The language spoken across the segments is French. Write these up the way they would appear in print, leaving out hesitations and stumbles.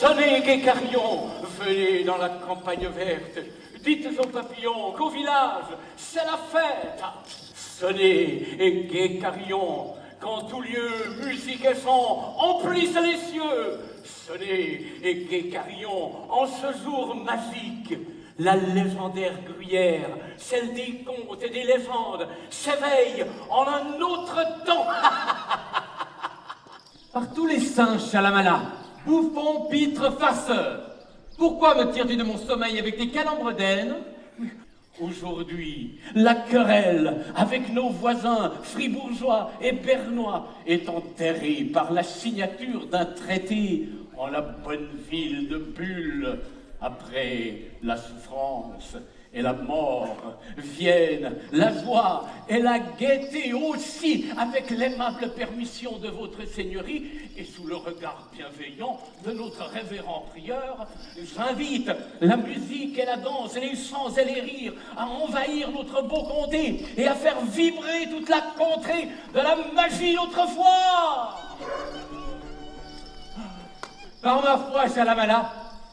Sonnez, gai carillons, venez dans la campagne verte. Dites aux papillons qu'au village, c'est la fête. Sonnez et gai carillons, qu'en tout lieu, musique et son emplissent les cieux. Sonnez et gai carillons, en ce jour magique, la légendaire gruyère, celle des contes et des légendes, s'éveille en un autre temps. Par tous les saints, Chalamala, bouffon, pitre, farceur, pourquoi me tires-tu de mon sommeil avec tes calembres d'aine? Aujourd'hui, la querelle avec nos voisins fribourgeois et bernois est enterrée par la signature d'un traité en la bonne ville de Bulle. Après la souffrance et la mort viennent la joie et la gaieté aussi, avec l'aimable permission de votre seigneurie et sous le regard bienveillant de notre révérend prieur. J'invite la musique et la danse et les chants et les rires à envahir notre beau comté et à faire vibrer toute la contrée de la magie d'autrefois. Par ma foi, Chalamala,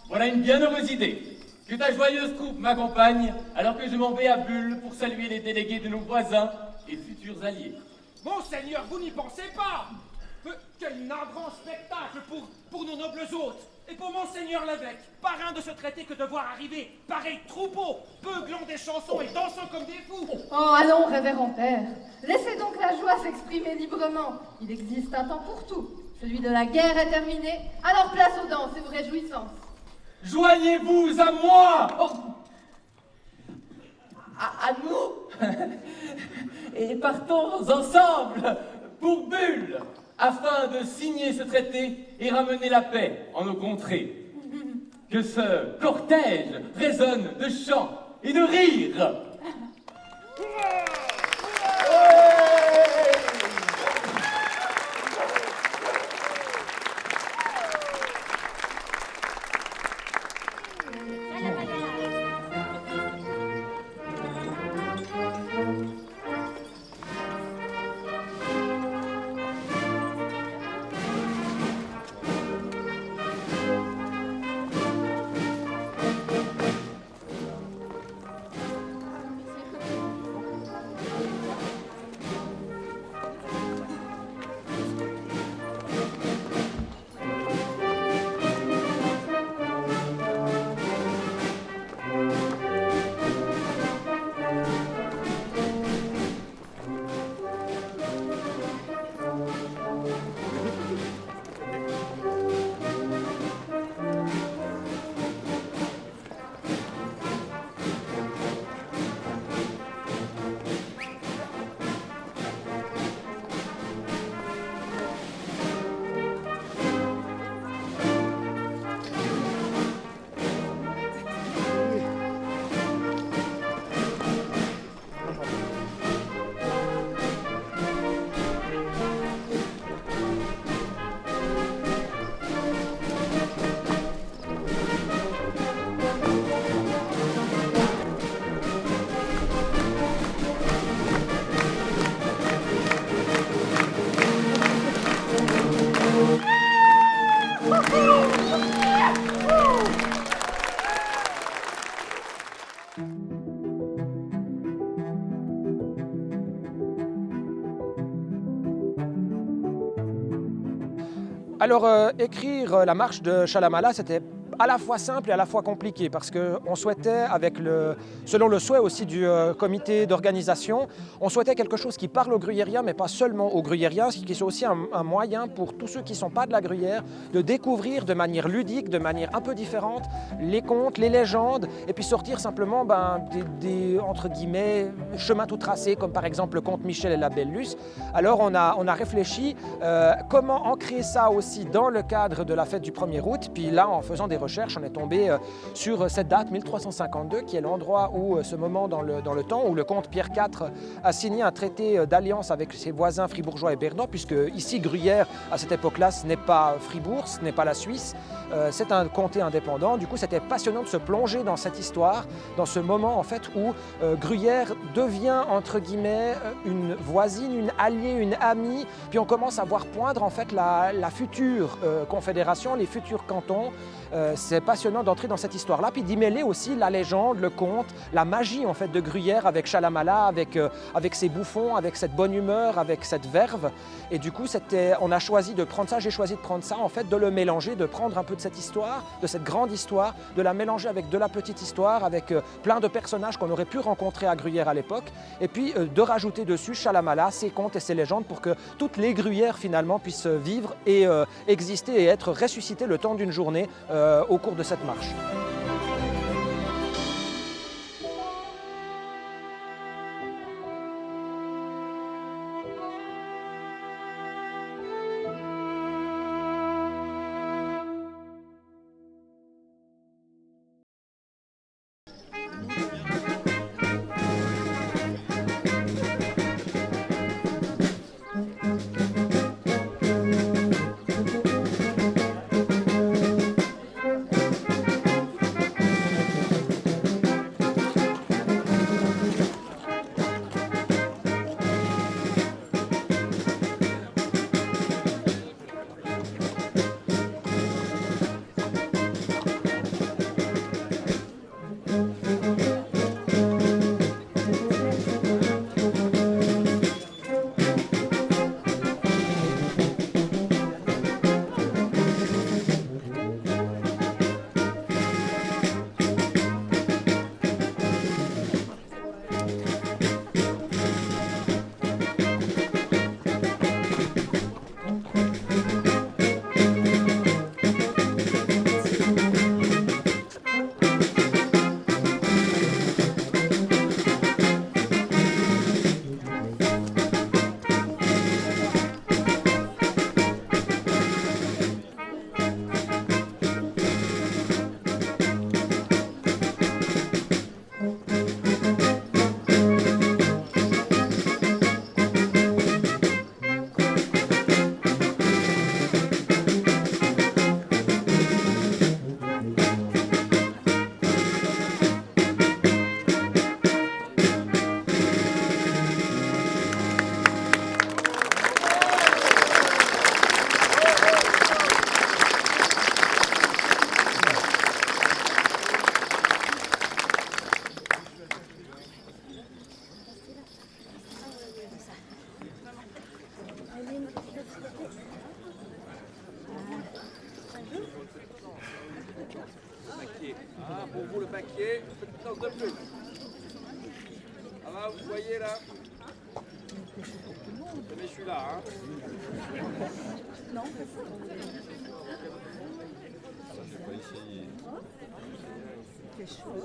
voilà une bien heureuse idée. Que ta joyeuse troupe m'accompagne alors que je m'en vais à Bulle pour saluer les délégués de nos voisins et futurs alliés. Monseigneur, vous n'y pensez pas. Quel navrant spectacle pour nos nobles hôtes et pour Monseigneur l'évêque, parrain de ce traité, que de voir arriver pareil troupeau, beuglant des chansons et dansant comme des fous. Oh, allons, révérend père, laissez donc la joie s'exprimer librement. Il existe un temps pour tout. Celui de la guerre est terminé, alors place aux danses et aux réjouissances. Joignez-vous à moi! Oh. À nous! Et partons ensemble pour Bulle, afin de signer ce traité et ramener la paix en nos contrées. Que ce cortège résonne de chants et de rires. Alors, écrire la marche de Chalamala, c'était à la fois simple et à la fois compliqué parce qu'on souhaitait, selon le souhait aussi du comité d'organisation, on souhaitait quelque chose qui parle aux gruyériens, mais pas seulement aux gruyériens, ce qui est aussi un moyen pour tous ceux qui ne sont pas de la gruyère de découvrir de manière ludique, de manière un peu différente, les contes, les légendes, et puis sortir simplement des entre guillemets, chemins tout tracés, comme par exemple le conte Michel et la Belle Luce. Alors on a réfléchi comment ancrer ça aussi dans le cadre de la fête du 1er août, puis là en faisant des recherches, recherches, on est tombé sur cette date, 1352, qui est l'endroit où, ce moment dans le temps, où le comte Pierre IV a signé un traité d'alliance avec ses voisins fribourgeois et bernois, puisque ici, Gruyère, à cette époque-là, ce n'est pas Fribourg, ce n'est pas la Suisse, c'est un comté indépendant. Du coup, c'était passionnant de se plonger dans cette histoire, dans ce moment en fait où Gruyère devient entre guillemets une voisine, une alliée, une amie, puis on commence à voir poindre en fait la future confédération, les futurs cantons. C'est passionnant d'entrer dans cette histoire-là, puis d'y mêler aussi la légende, le conte, la magie en fait de Gruyère avec Shalamala, avec ses bouffons, avec cette bonne humeur, avec cette verve. Et du coup, on a choisi de prendre ça, j'ai choisi de prendre ça, en fait, de le mélanger, de prendre un peu de cette histoire, de cette grande histoire, de la mélanger avec de la petite histoire, avec plein de personnages qu'on aurait pu rencontrer à Gruyère à l'époque, et puis de rajouter dessus Shalamala, ses contes et ses légendes pour que toutes les Gruyères finalement puissent vivre et exister et être ressuscitées le temps d'une journée au cours de cette marche. Ah, pour vous le paquet, petite danse de plus. Ah là, vous voyez là? Mais je suis là, hein? Non, c'est ça. Ah bah, je vais pas essayer. C'est chaud.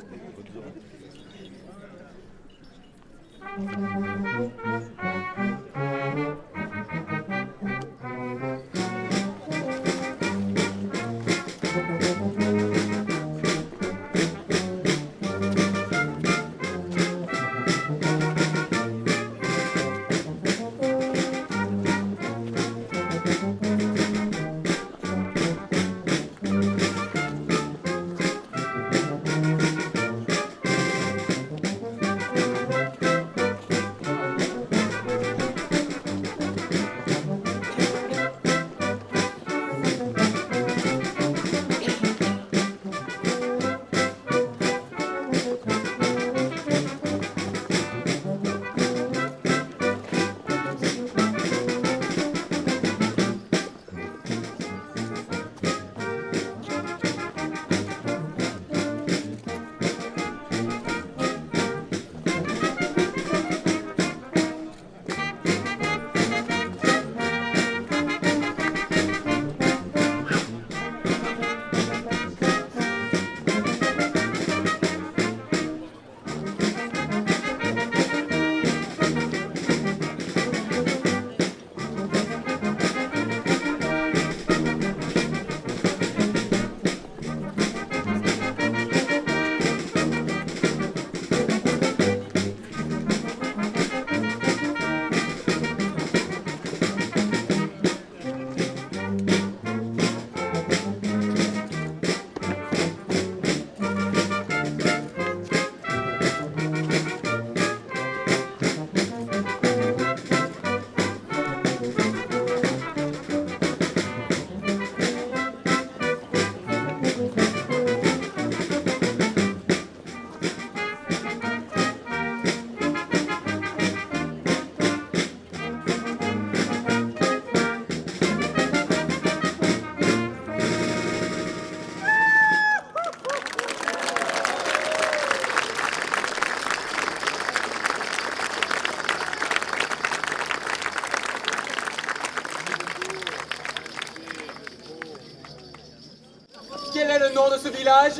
Quel est le nom de ce village?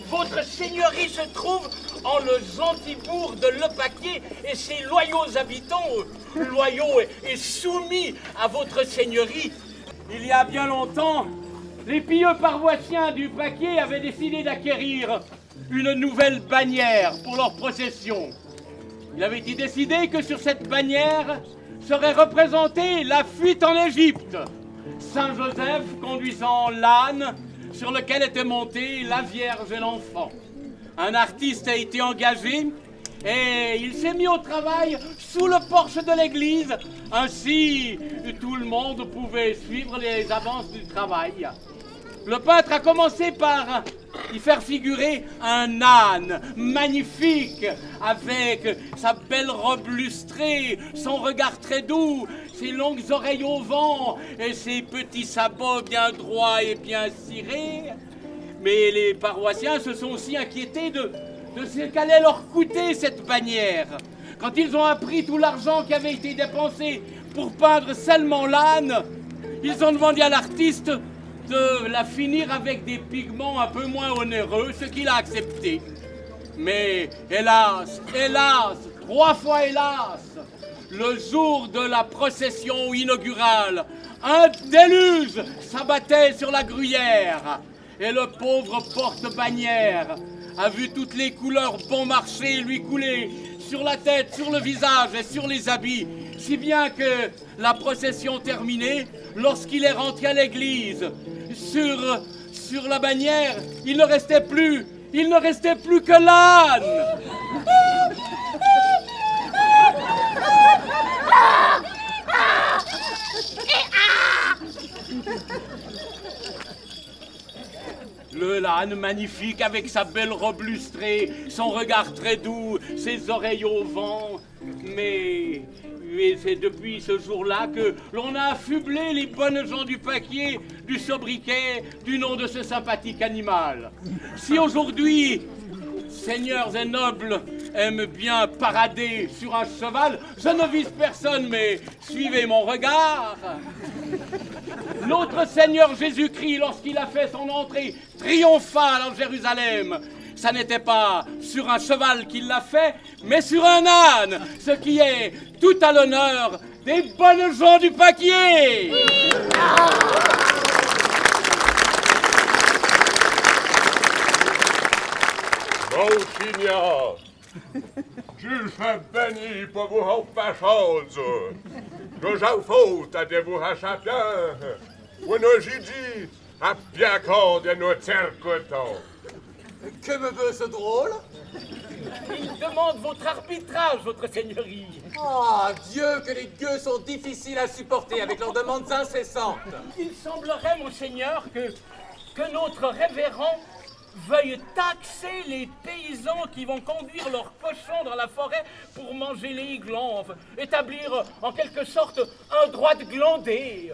Votre seigneurie se trouve en le gentil bourg de Lepaquier et ses loyaux habitants, loyaux et soumis à votre seigneurie. Il y a bien longtemps, les pieux paroissiens du Paquier avaient décidé d'acquérir une nouvelle bannière pour leur procession. Il avait été décidé que sur cette bannière serait représentée la fuite en Égypte. Saint Joseph conduisant l'âne sur lequel était montée la Vierge et l'enfant. Un artiste a été engagé et il s'est mis au travail sous le porche de l'église. Ainsi, tout le monde pouvait suivre les avances du travail. Le peintre a commencé par y faire figurer un âne magnifique, avec sa belle robe lustrée, son regard très doux, ses longues oreilles au vent et ses petits sabots bien droits et bien cirés. Mais les paroissiens se sont aussi inquiétés de ce qu'allait leur coûter cette bannière. Quand ils ont appris tout l'argent qui avait été dépensé pour peindre seulement l'âne, ils ont demandé à l'artiste de la finir avec des pigments un peu moins onéreux, ce qu'il a accepté. Mais hélas, hélas, 3 fois hélas, le jour de la procession inaugurale, un déluge s'abattait sur la gruyère et le pauvre porte-bannière a vu toutes les couleurs bon marché lui couler sur la tête, sur le visage et sur les habits, si bien que la procession terminée, lorsqu'il est rentré à l'église, sur la bannière, il ne restait plus que l'âne. Le l'âne magnifique avec sa belle robe lustrée, son regard très doux, ses oreilles au vent. Mais c'est depuis ce jour-là que l'on a affublé les bonnes gens du Paquier du sobriquet du nom de ce sympathique animal. Si aujourd'hui, seigneurs et nobles aiment bien parader sur un cheval, je ne vise personne, mais suivez mon regard. Notre Seigneur Jésus-Christ, lorsqu'il a fait son entrée triomphale en Jérusalem, ça n'était pas sur un cheval qu'il l'a fait, mais sur un âne, ce qui est tout à l'honneur des bonnes gens du Paquier. Monsignor, Dieu fait béni pour vous faire chose. Nous avons faute à de vous racheter. Ou nous j'ai dit, à bien qu'on de nous tercotons. Que me veut ce drôle? Il demande votre arbitrage, votre seigneurie. Ah, Dieu, que les gueux sont difficiles à supporter avec leurs demandes incessantes. Il semblerait, mon seigneur, que notre révérend veuille taxer les paysans qui vont conduire leurs cochons dans la forêt pour manger les glands, établir en quelque sorte un droit de glander.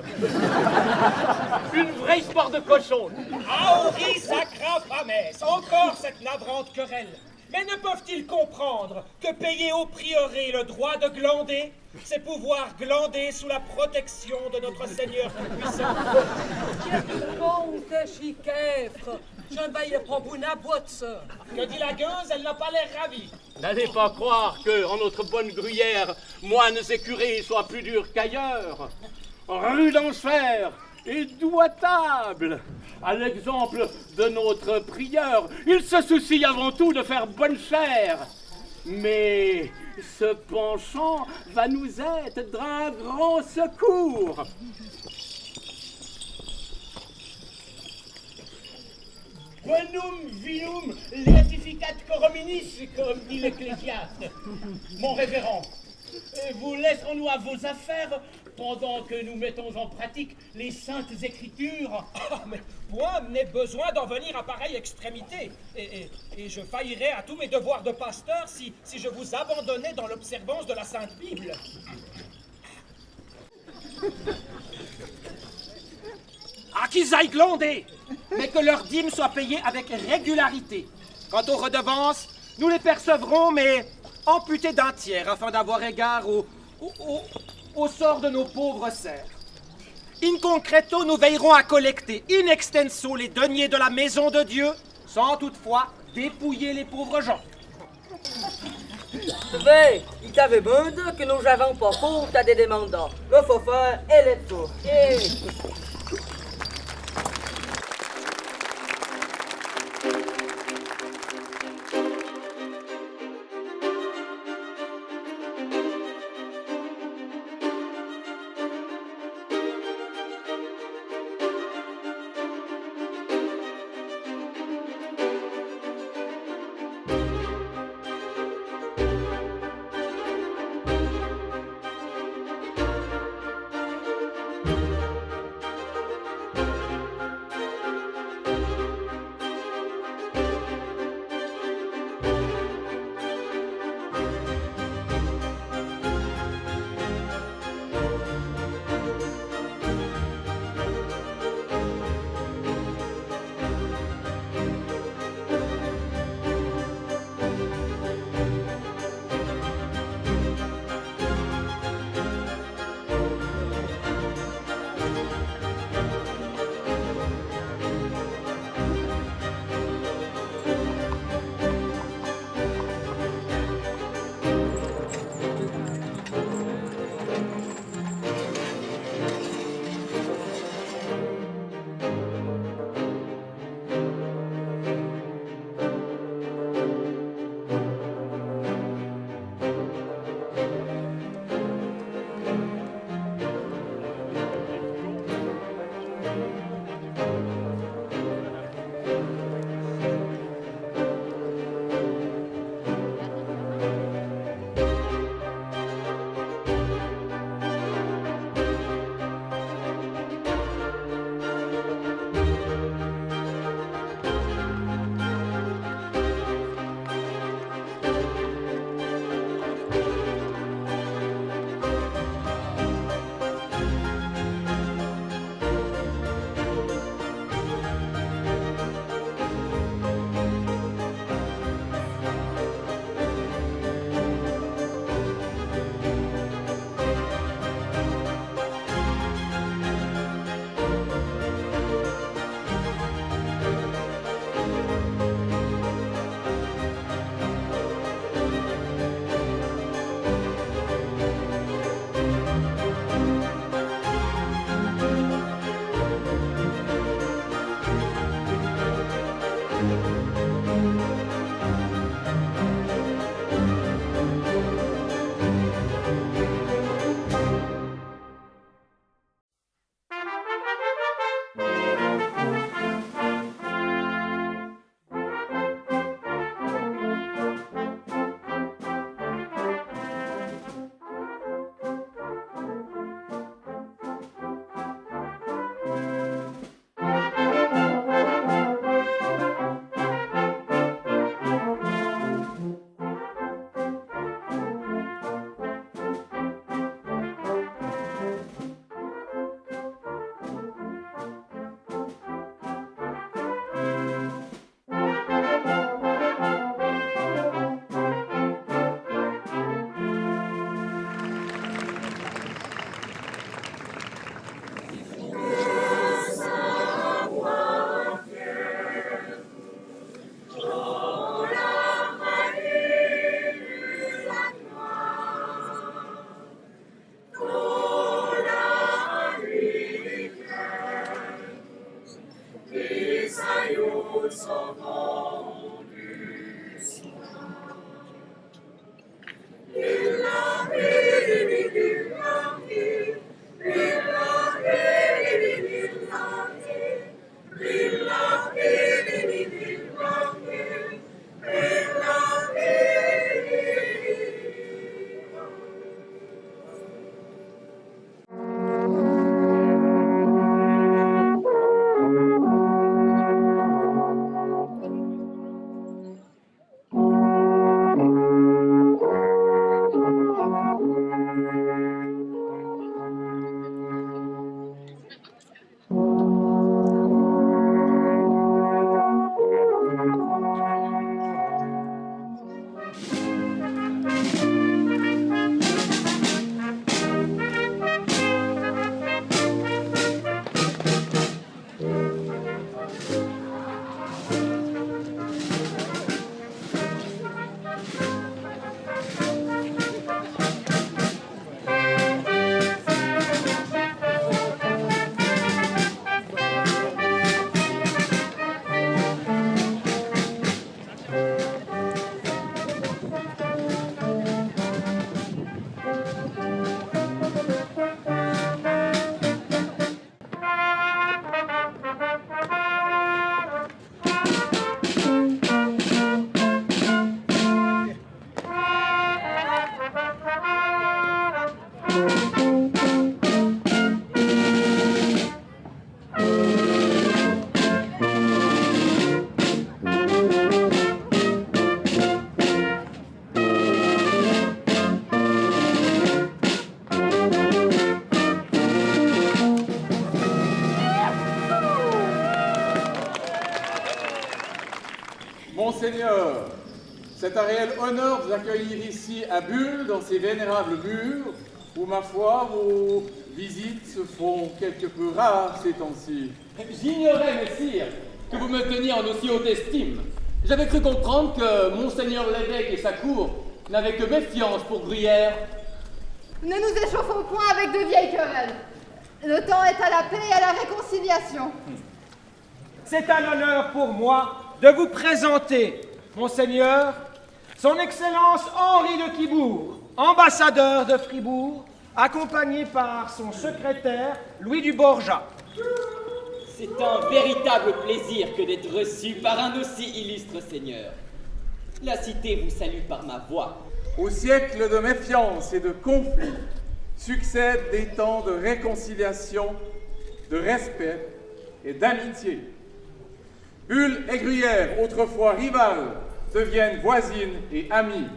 Une vraie histoire de cochon. Auri sacra fames, encore cette navrante querelle. Mais ne peuvent-ils comprendre que payer au prieuré le droit de glander, c'est pouvoir glander sous la protection de notre Seigneur Tout-Puissant? Que dit la gueuse? Elle n'a pas l'air ravie. N'allez pas croire que, en notre bonne gruyère, moines et curés soient plus durs qu'ailleurs. Rue d'enfer et doux à table. À l'exemple de notre prieur, il se soucie avant tout de faire bonne chère. Mais ce penchant va nous être d'un grand secours. Bonum vinum leatificat corominis, comme dit l'ecclésiaste. Mon révérend, vous laisserons-nous à vos affaires pendant que nous mettons en pratique les saintes écritures? Ah, mais point n'est besoin d'en venir à pareille extrémité. Et je faillirais à tous mes devoirs de pasteur si je vous abandonnais dans l'observance de la Sainte Bible. À qu'ils aillent glander, mais que leurs dîmes soient payées avec régularité. Quant aux redevances, nous les percevrons, mais amputées d'un tiers, afin d'avoir égard au sort de nos pauvres serfs. In concreto, nous veillerons à collecter in extenso les deniers de la maison de Dieu, sans toutefois dépouiller les pauvres gens. Beh, il t'avait demandé que nous n'avons pas faute à des demandants. Le faut faire et les tours. Monseigneur, c'est un réel honneur de vous accueillir ici à Bulle, dans ces vénérables murs, où, ma foi, vos visites se font quelque peu rares ces temps-ci. J'ignorais, messire, que vous me teniez en aussi haute estime. J'avais cru comprendre que Monseigneur l'évêque et sa cour n'avaient que méfiance pour Gruyère. Ne nous échauffons point avec de vieilles querelles. Le temps est à la paix et à la réconciliation. C'est un honneur pour moi de vous présenter, Monseigneur, Son Excellence Henri de Quibourg, ambassadeur de Fribourg, accompagné par son secrétaire Louis du Borja. C'est un véritable plaisir que d'être reçu par un aussi illustre seigneur. La cité vous salue par ma voix. Au siècle de méfiance et de conflit succèdent des temps de réconciliation, de respect et d'amitié. Bulle et Gruyère, autrefois rivales, deviennent voisines et amies.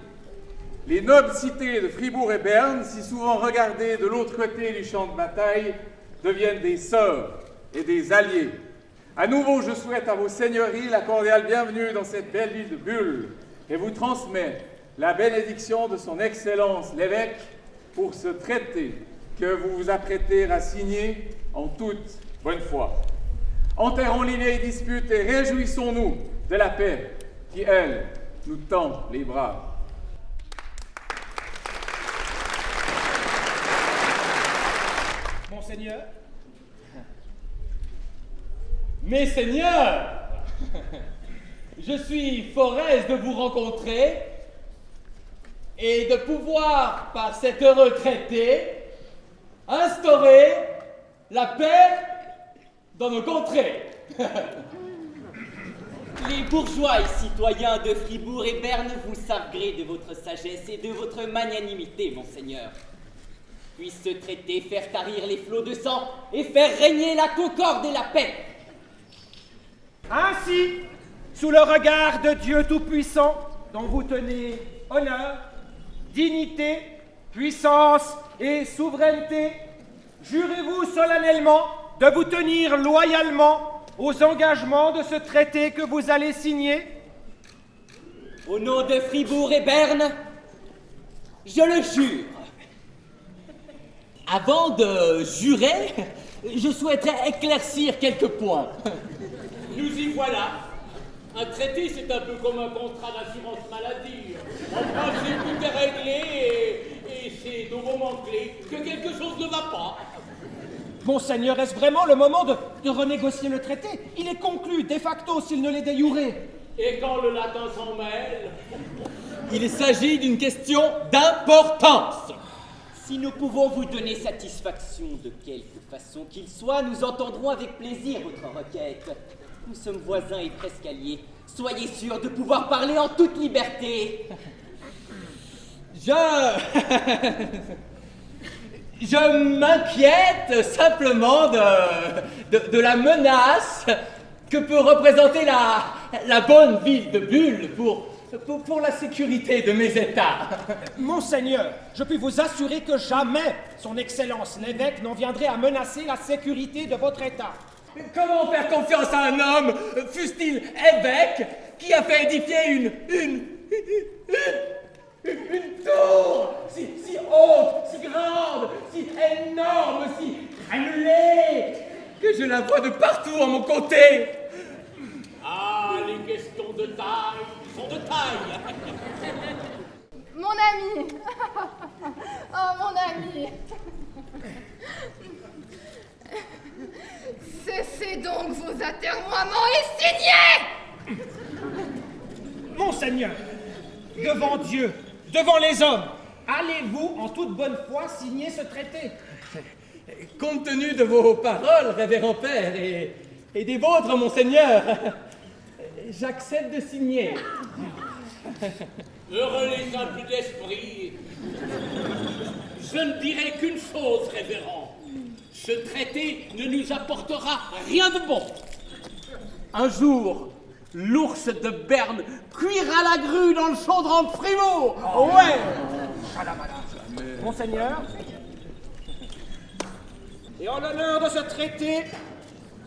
Les nobles cités de Fribourg et Berne, si souvent regardées de l'autre côté du champ de bataille, deviennent des sœurs et des alliés. À nouveau, je souhaite à vos seigneuries la cordiale bienvenue dans cette belle ville de Bulle et vous transmets la bénédiction de son Excellence l'évêque pour ce traité que vous vous apprêtez à signer en toute bonne foi. Enterrons les vieilles disputes et réjouissons-nous de la paix qui, elle, nous tend les bras. Monseigneur, Mes seigneurs, je suis fort aise de vous rencontrer et de pouvoir, par cet heureux traité, instaurer la paix dans nos contrées. Les bourgeois et citoyens de Fribourg et Berne vous savent gré de votre sagesse et de votre magnanimité, Monseigneur. Puisse ce traité faire tarir les flots de sang et faire régner la concorde et la paix. ainsi, sous le regard de Dieu Tout-Puissant, dont vous tenez honneur, dignité, puissance et souveraineté, jurez-vous solennellement de vous tenir loyalement aux engagements de ce traité que vous allez signer? Au nom de Fribourg et Berne, je le jure. Avant de jurer, je souhaiterais éclaircir quelques points. Nous y voilà. Un traité, c'est un peu comme un contrat d'assurance maladie. En principe, tout est réglé et c'est au moment clé que quelque chose ne va pas. Monseigneur, est-ce vraiment le moment de renégocier le traité? Il est conclu de facto s'il ne l'est de jure. Et quand le latin s'en mêle? Il s'agit d'une question d'importance. Si nous pouvons vous donner satisfaction de quelque façon qu'il soit, nous entendrons avec plaisir votre requête. Nous sommes voisins et presque alliés. Soyez sûrs de pouvoir parler en toute liberté. Je m'inquiète simplement de la menace que peut représenter la bonne ville de Bulle pour la sécurité de mes États. Monseigneur, je puis vous assurer que jamais son Excellence l'évêque n'en viendrait à menacer la sécurité de votre État. Comment faire confiance à un homme, fût-il évêque, qui a fait édifier une tour si haute, si grande, si énorme, si annelée, que je la vois de partout à mon côté? Ah, les questions de taille sont de taille. Mon ami. Oh, mon ami. Cessez donc vos atermoiements et signez! Monseigneur, devant Dieu, devant les hommes, allez-vous en toute bonne foi signer ce traité? Compte tenu de vos paroles, révérend père, et des vôtres, Monseigneur, j'accepte de signer. Heureux les simples d'esprit. Je ne dirai qu'une chose, révérend. Ce traité ne nous apportera rien de bon. Un jour, l'ours de Berne cuira la grue dans le chaudron de Fribourg. Ouais. Monseigneur, et en l'honneur de ce traité,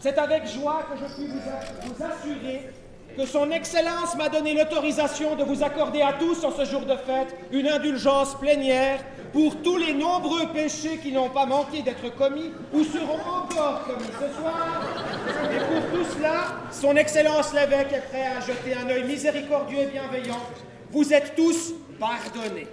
c'est avec joie que je puis vous assurer que son Excellence m'a donné l'autorisation de vous accorder à tous en ce jour de fête une indulgence plénière pour tous les nombreux péchés qui n'ont pas manqué d'être commis ou seront encore commis ce soir. Et pour tout cela, son Excellence l'évêque est prêt à jeter un œil miséricordieux et bienveillant. Vous êtes tous pardonnés.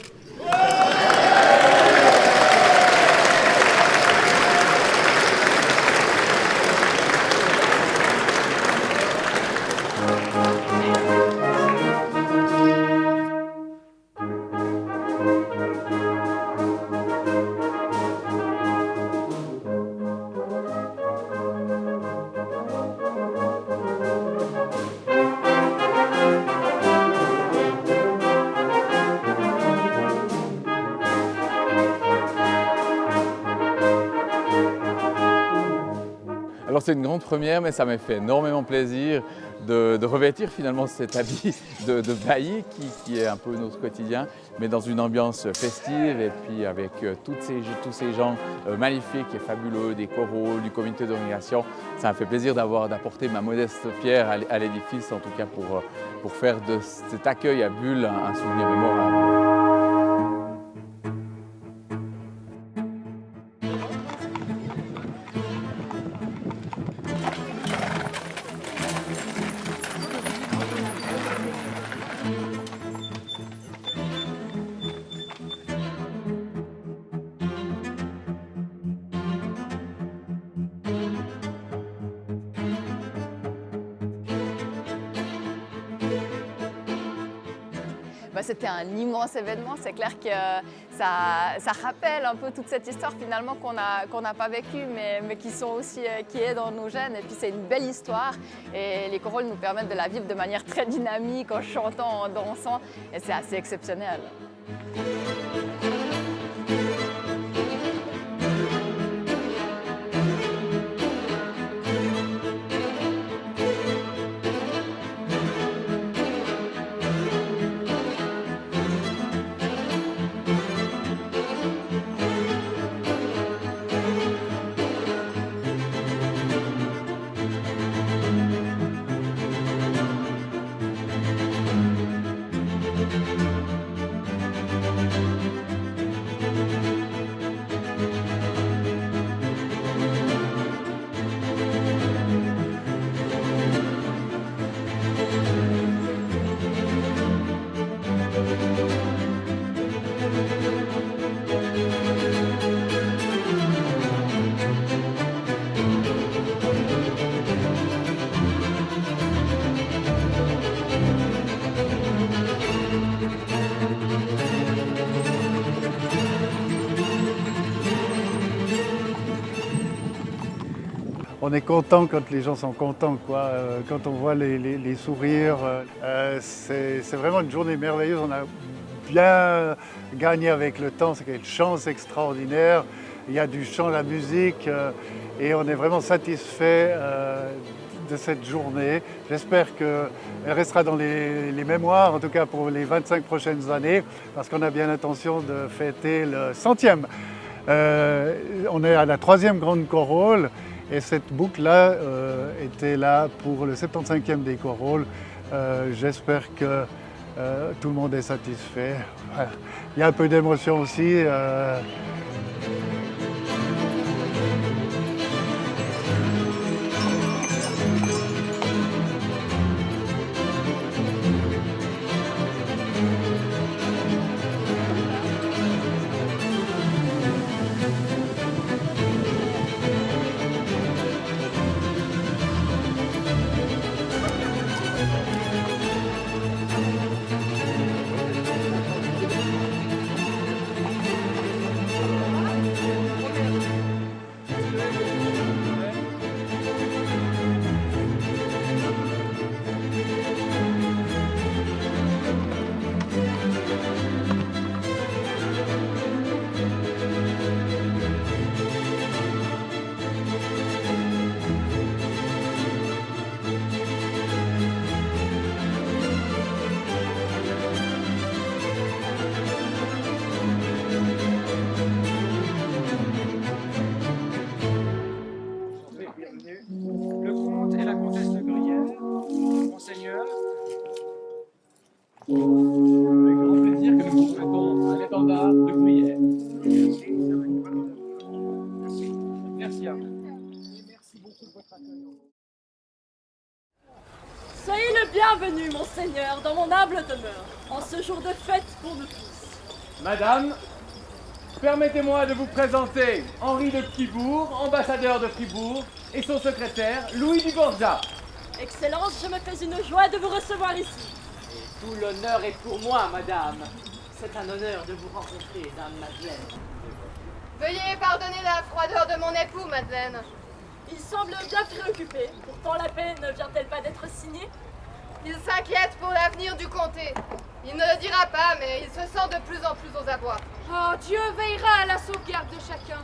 Alors c'est une grande première, mais ça m'a fait énormément plaisir de revêtir finalement cet habit de bailli qui est un peu notre quotidien, mais dans une ambiance festive et puis avec tous ces gens magnifiques et fabuleux, des choraux, du comité d'organisation. Ça m'a fait plaisir d'apporter ma modeste pierre à l'édifice, en tout cas pour faire de cet accueil à Bulle un souvenir mémorable. C'était un immense événement, c'est clair que ça rappelle un peu toute cette histoire finalement qu'on n'a pas vécue mais qui est dans nos gènes, et puis c'est une belle histoire et les chorales nous permettent de la vivre de manière très dynamique en chantant, en dansant, et c'est assez exceptionnel. On est content quand les gens sont contents, quoi. Quand on voit les sourires. C'est vraiment une journée merveilleuse. On a bien gagné avec le temps. C'est une chance extraordinaire. Il y a du chant, la musique, et on est vraiment satisfait de cette journée. J'espère qu'elle restera dans les mémoires, en tout cas pour les 25 prochaines années, parce qu'on a bien l'intention de fêter le 100e. On est à la 3e grande chorale. Et cette boucle-là était là pour le 75e des chorales. J'espère que tout le monde est satisfait. Il y a un peu d'émotion aussi. Le comte et la comtesse de Gruyère, Monseigneur, Avec grand plaisir que nous vous souhaitons un étendard de gruyère. Merci à vous. Soyez le bienvenu, monseigneur, dans mon humble demeure, en ce jour de fête pour nous tous. Madame, permettez-moi de vous présenter Henri de Ptibourg, ambassadeur de Fribourg, et son secrétaire, Louis du Borja. Excellence, je me fais une joie de vous recevoir ici. Et tout l'honneur est pour moi, madame. C'est un honneur de vous rencontrer, dame Madeleine. Veuillez pardonner la froideur de mon époux, Madeleine. Il semble bien préoccupé. Pourtant, la paix ne vient-elle pas d'être signée? Il s'inquiète pour l'avenir du comté. Il ne le dira pas, mais il se sent de plus en plus aux abois. Oh, Dieu veillera à la sauvegarde de chacun.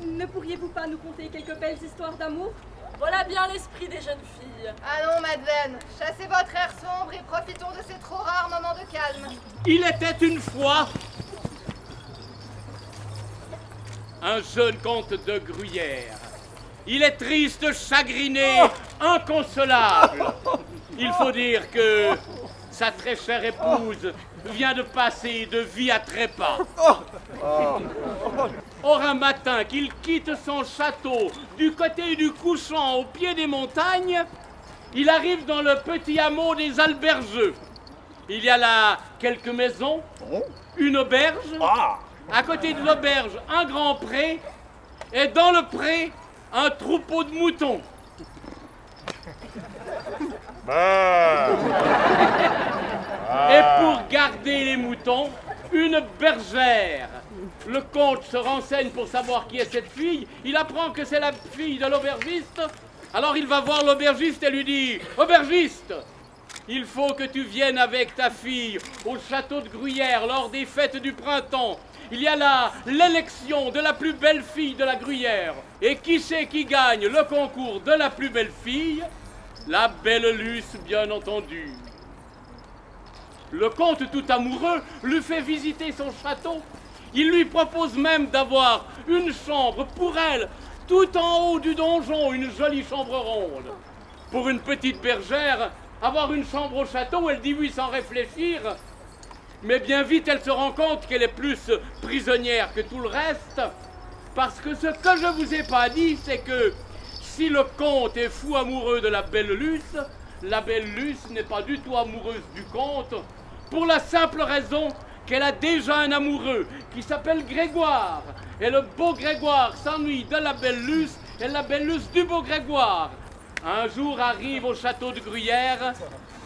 Ne pourriez-vous pas nous conter quelques belles histoires d'amour? Voilà bien l'esprit des jeunes filles. Allons, Madeleine, chassez votre air sombre et profitons de ces trop rares moments de calme. Il était une fois un jeune comte de Gruyère. Il est triste, chagriné, inconsolable. Il faut dire que sa très chère épouse vient de passer de vie à trépas. Or, un matin qu'il quitte son château du côté du couchant au pied des montagnes, il arrive dans le petit hameau des Albergeux. Il y a là quelques maisons, une auberge, à côté de l'auberge un grand pré, et dans le pré un troupeau de moutons. Et pour garder les moutons, une bergère. Le comte se renseigne pour savoir qui est cette fille. Il apprend que c'est la fille de l'aubergiste. Alors il va voir l'aubergiste et lui dit: Aubergiste, il faut que tu viennes avec ta fille au château de Gruyère lors des fêtes du printemps. Il y a là l'élection de la plus belle fille de la Gruyère. Et qui c'est qui gagne le concours de la plus belle fille? La belle Luce, bien entendu. Le comte, tout amoureux, lui fait visiter son château. Il lui propose même d'avoir une chambre pour elle, tout en haut du donjon, une jolie chambre ronde. Pour une petite bergère, avoir une chambre au château, elle dit oui sans réfléchir. Mais bien vite, elle se rend compte qu'elle est plus prisonnière que tout le reste. Parce que ce que je vous ai pas dit, c'est que si le comte est fou amoureux de la belle Luce n'est pas du tout amoureuse du comte, pour la simple raison qu'elle a déjà un amoureux qui s'appelle Grégoire. Et le beau Grégoire s'ennuie de la belle Luce et la belle Luce du beau Grégoire. Un jour arrive au château de Gruyère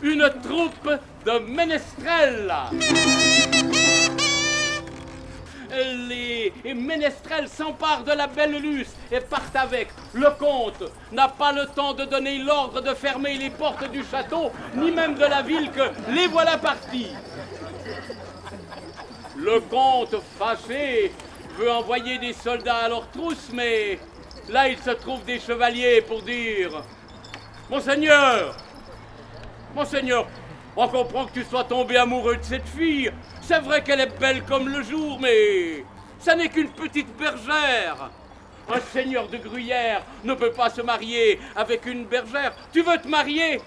une troupe de ménestrels. Les ménestrels s'emparent de la belle Luce et partent avec. Le comte n'a pas le temps de donner l'ordre de fermer les portes du château, ni même de la ville, que les voilà partis. Le comte, fâché, veut envoyer des soldats à leur trousse, mais là il se trouve des chevaliers pour dire: Monseigneur, on comprend que tu sois tombé amoureux de cette fille. C'est vrai qu'elle est belle comme le jour, mais ça n'est qu'une petite bergère. Un seigneur de Gruyère ne peut pas se marier avec une bergère. Tu veux te marier?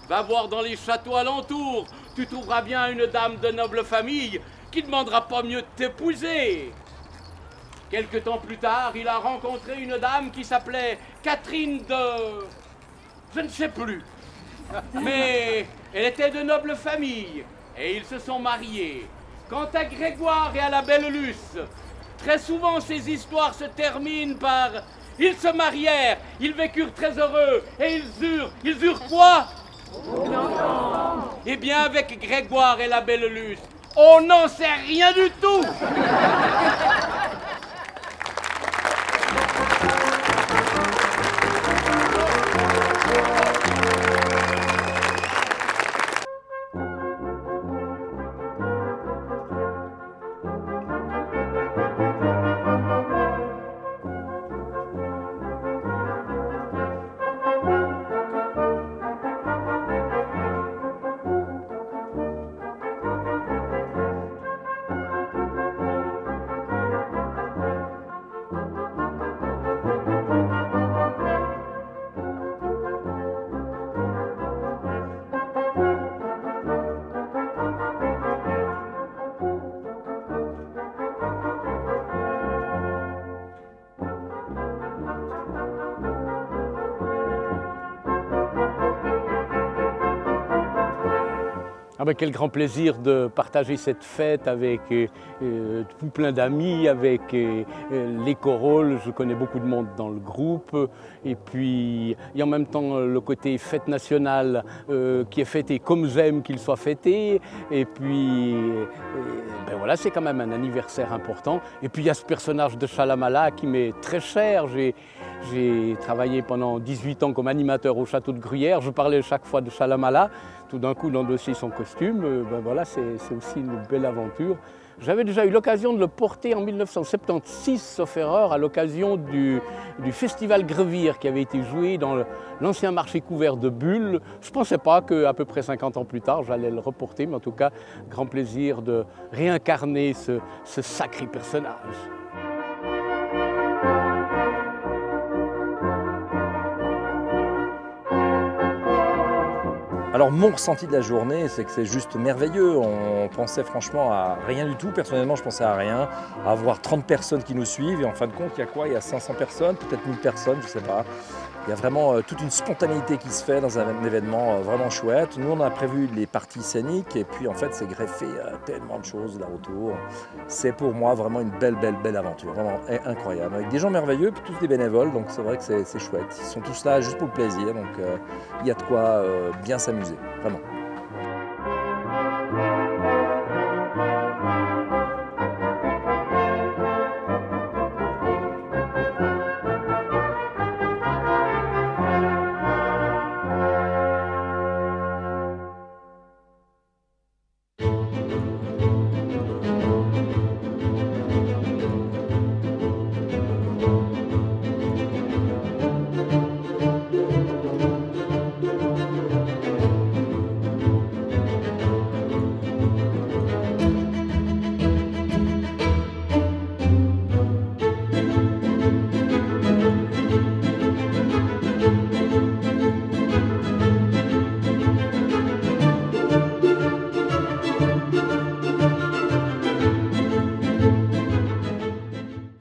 Va voir dans les châteaux alentours. Tu trouveras bien une dame de noble famille qui ne demandera pas mieux de t'épouser. Quelque temps plus tard, il a rencontré une dame qui s'appelait Catherine de... je ne sais plus. Mais elle était de noble famille et ils se sont mariés. Quant à Grégoire et à la belle Luce, très souvent ces histoires se terminent par « ils se marièrent, ils vécurent très heureux et ils eurent quoi ?» Eh bien avec Grégoire et la belle Luce, on n'en sait rien du tout. Ah ben, quel grand plaisir de partager cette fête avec tout plein d'amis, avec les chorales. Je connais beaucoup de monde dans le groupe. Et puis, il y a en même temps le côté fête nationale qui est fêté comme j'aime qu'il soit fêté. Et puis, ben voilà, c'est quand même un anniversaire important. Et puis, il y a ce personnage de Shalamala qui m'est très cher. J'ai travaillé pendant 18 ans comme animateur au château de Gruyère. Je parlais chaque fois de Shalamala. Tout d'un coup, d'endosser son costume, ben voilà, c'est aussi une belle aventure. J'avais déjà eu l'occasion de le porter en 1976, sauf erreur, à l'occasion du festival Grevire qui avait été joué dans l'ancien marché couvert de Bulle. Je ne pensais pas qu'à peu près 50 ans plus tard, j'allais le reporter, mais en tout cas, grand plaisir de réincarner ce sacré personnage. Alors mon ressenti de la journée, c'est que c'est juste merveilleux. On pensait franchement à rien du tout. Personnellement, je pensais à rien. À avoir 30 personnes qui nous suivent. Et en fin de compte, il y a quoi? Il y a 500 personnes, peut-être 1000 personnes, je ne sais pas. Il y a vraiment toute une spontanéité qui se fait dans un événement vraiment chouette. Nous, on a prévu les parties scéniques et puis en fait, c'est greffé tellement de choses là autour. C'est pour moi vraiment une belle aventure, vraiment incroyable. Avec des gens merveilleux, puis tous des bénévoles, donc c'est vrai que c'est chouette. Ils sont tous là juste pour le plaisir, donc il y a de quoi bien s'amuser, vraiment.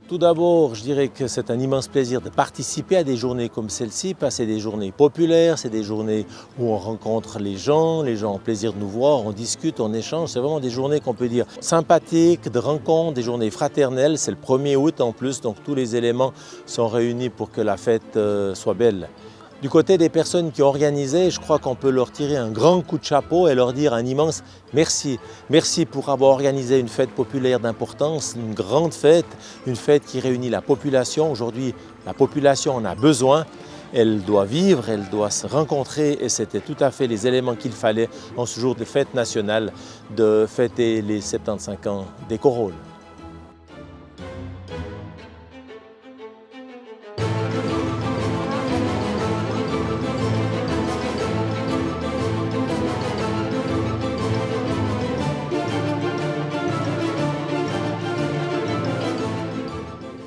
Tout d'abord, je dirais que c'est un immense plaisir de participer à des journées comme celle-ci, parce que c'est des journées populaires, c'est des journées où on rencontre les gens ont plaisir de nous voir, on discute, on échange. C'est vraiment des journées qu'on peut dire sympathiques, de rencontres, des journées fraternelles. C'est le 1er août en plus, donc tous les éléments sont réunis pour que la fête soit belle. Du côté des personnes qui ont organisé, je crois qu'on peut leur tirer un grand coup de chapeau et leur dire un immense merci. Merci pour avoir organisé une fête populaire d'importance, une grande fête, une fête qui réunit la population. Aujourd'hui, la population en a besoin. Elle doit vivre, elle doit se rencontrer et c'était tout à fait les éléments qu'il fallait en ce jour de fête nationale de fêter les 75 ans des chorales.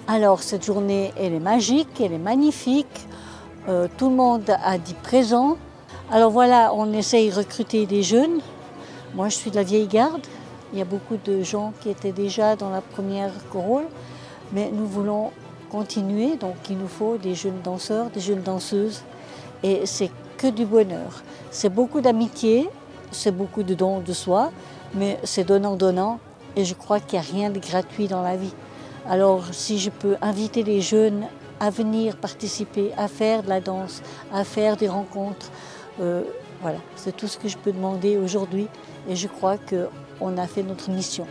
Alors cette journée, elle est magique, elle est magnifique, tout le monde a dit présent. Alors voilà, on essaye de recruter des jeunes. Moi je suis de la vieille garde, il y a beaucoup de gens qui étaient déjà dans la première chorale, mais nous voulons continuer, donc il nous faut des jeunes danseurs, des jeunes danseuses, et c'est que du bonheur. C'est beaucoup d'amitié, c'est beaucoup de dons de soi, mais c'est donnant-donnant, et je crois qu'il n'y a rien de gratuit dans la vie. Alors si je peux inviter les jeunes à venir participer, à faire de la danse, à faire des rencontres, voilà, c'est tout ce que je peux demander aujourd'hui et je crois qu'on a fait notre mission.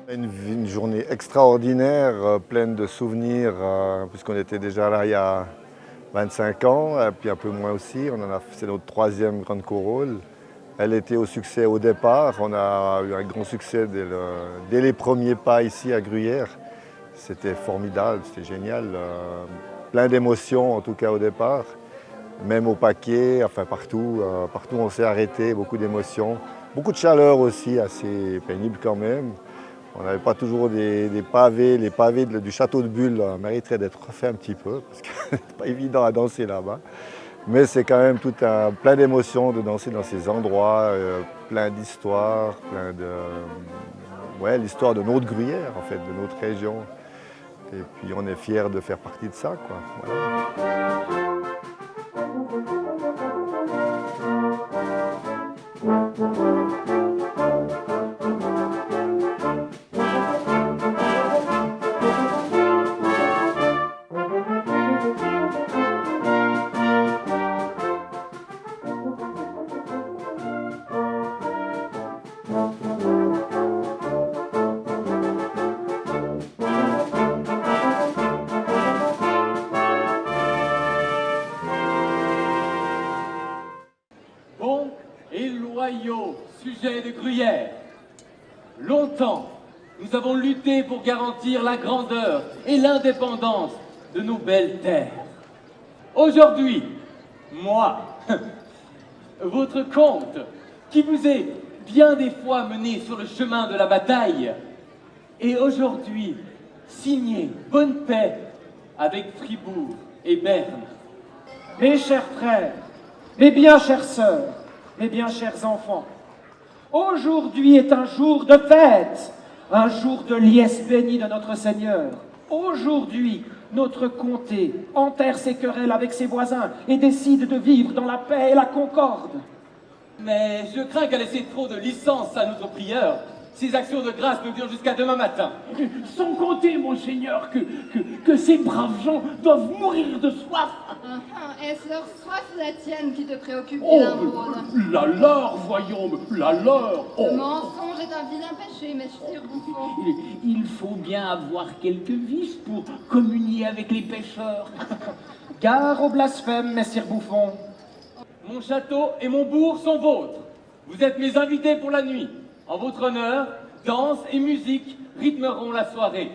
Une journée extraordinaire, pleine de souvenirs, puisqu'on était déjà là il y a 25 ans, et puis un peu moins aussi. C'est notre 3e grande chorale. Elle était au succès au départ. On a eu un grand succès dès les premiers pas ici à Gruyère. C'était formidable, c'était génial. Plein d'émotions en tout cas au départ. Même au paquet, enfin partout on s'est arrêté, beaucoup d'émotions. Beaucoup de chaleur aussi, assez pénible quand même. On n'avait pas toujours des pavés. Les pavés du château de Bulle mériteraient d'être refaits un petit peu, parce que c'est pas évident à danser là-bas. Mais c'est quand même plein d'émotions de danser dans ces endroits, plein d'histoires, l'histoire de notre Gruyère, en fait, de notre région. Et puis on est fiers de faire partie de ça, quoi. Voilà. Bon et loyaux sujets de Gruyère, longtemps nous avons lutté pour garantir la grandeur et l'indépendance de nos belles terres. Aujourd'hui, moi, votre comte, qui vous est bien des fois mené sur le chemin de la bataille, est aujourd'hui signé bonne paix avec Fribourg et Berne. Mes chers frères, mes bien chères sœurs, mes bien chers enfants, aujourd'hui est un jour de fête, un jour de liesse bénie de notre Seigneur. Aujourd'hui, notre comté enterre ses querelles avec ses voisins et décide de vivre dans la paix et la concorde. Mais je crains qu'à laisser trop de licence à notre prieur, ces actions de grâce nous durent jusqu'à demain matin. Sans compter, monseigneur, que ces braves gens doivent mourir de soif. Est-ce leur soif ou la tienne qui te préoccupe, Oh, vilain Maud? la leur, voyons, la leur. Oh. Le mensonge est un vilain péché, messire Bouffon. Il faut bien avoir quelques vices pour communier avec les pêcheurs. Gare au blasphème, messire Bouffon. Mon château et mon bourg sont vôtres. Vous êtes mes invités pour la nuit. En votre honneur, danse et musique rythmeront la soirée.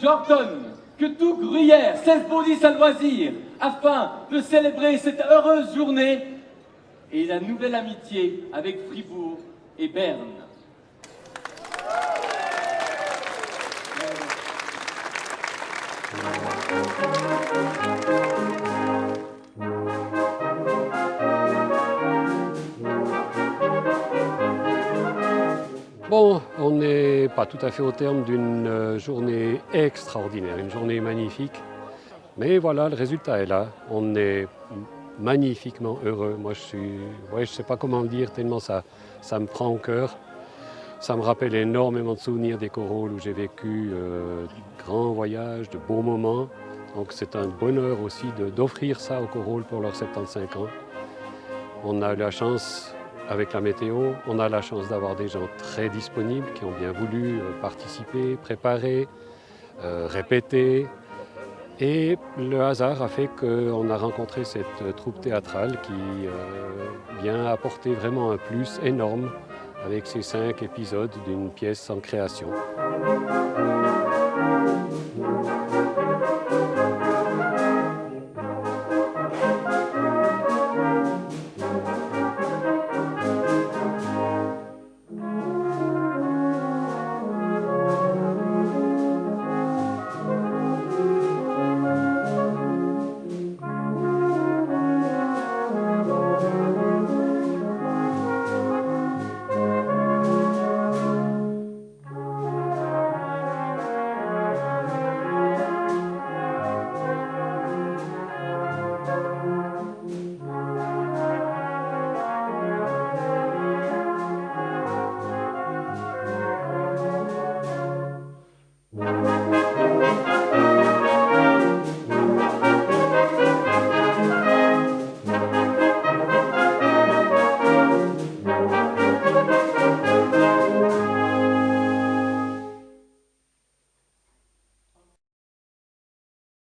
J'ordonne que tout Gruyère s'esbaudisse à loisir afin de célébrer cette heureuse journée et la nouvelle amitié avec Fribourg et Berne. Bon, on n'est pas tout à fait au terme d'une journée extraordinaire, une journée magnifique. Mais voilà, le résultat est là. On est magnifiquement heureux. Moi, je sais pas comment le dire, tellement ça me prend au cœur. Ça me rappelle énormément de souvenirs des Corolles où j'ai vécu de grands voyages, de beaux moments. Donc c'est un bonheur aussi d'offrir ça aux Corolles pour leurs 75 ans. On a eu la chance, avec la météo, on a la chance d'avoir des gens très disponibles qui ont bien voulu participer, préparer, répéter. Et le hasard a fait qu'on a rencontré cette troupe théâtrale qui vient apporter vraiment un plus énorme avec ces 5 épisodes d'une pièce en création.